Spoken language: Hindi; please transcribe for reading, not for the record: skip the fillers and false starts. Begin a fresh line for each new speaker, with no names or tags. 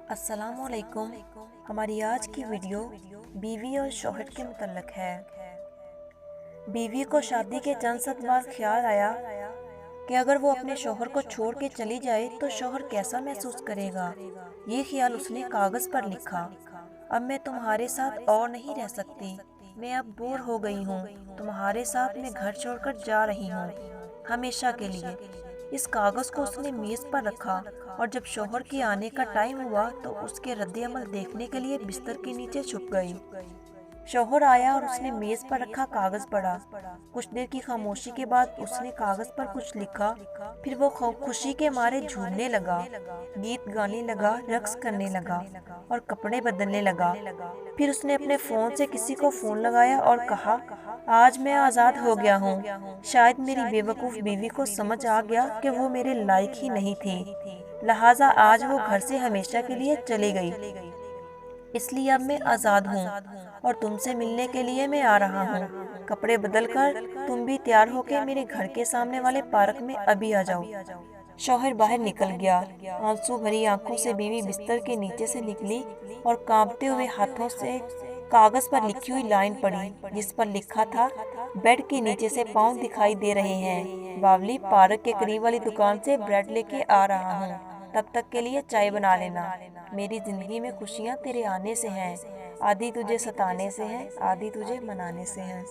अस्सलामुअलैकुम। हमारी आज की वीडियो बीवी और शौहर के मुतल्लक है। बीवी को शादी के चंद सद बाद ख्याल आया कि अगर वो अपने शौहर को छोड़ के चली जाए तो शौहर कैसा महसूस करेगा। ये ख्याल उसने कागज पर लिखा। अब मैं तुम्हारे साथ और नहीं रह सकती। मैं अब बोर हो गई हूँ। तुम्हारे साथ मैं घर छोड़कर जा रही हूँ, हमेशा के लिए। इस कागज को उसने मेज पर रखा और जब शौहर के आने का टाइम हुआ तो उसके रद्द-ए-अमल देखने के लिए बिस्तर के नीचे छुप गई। शौहर आया और उसने मेज पर रखा कागज पढ़ा। कुछ देर की खामोशी के बाद उसने कागज पर कुछ लिखा। फिर वो खुशी के मारे झूमने लगा, गीत गाने लगा, रक्स करने लगा और कपड़े बदलने लगा। फिर उसने अपने फोन से किसी को फोन लगाया और कहा, आज मैं आज़ाद हो गया हूँ। शायद मेरी बेवकूफ़ बीवी को समझ आ गया कि वो मेरे लायक ही नहीं थी, लिहाजा आज वो घर से हमेशा के लिए चली गई। इसलिए अब मैं आज़ाद हूँ और तुमसे मिलने के लिए मैं आ रहा हूँ। कपड़े बदल कर तुम भी तैयार होकर मेरे घर के सामने वाले पार्क में अभी आ जाओ। शौहर बाहर निकल गया। आंसू भरी आंखों से बीवी बिस्तर के नीचे से निकली और कांपते हुए हाथों से कागज पर लिखी हुई लाइन पढ़ी, जिस पर लिखा था, बेड के नीचे से पाँव दिखाई दे रहे हैं। बावली, पार्क के करीब वाली दुकान से ब्रेड लेके आ रहा हूँ, तब तक के लिए चाय बना लेना। मेरी जिंदगी में खुशियाँ तेरे आने से हैं, आधी तुझे सताने से हैं, आधी तुझे मनाने से हैं।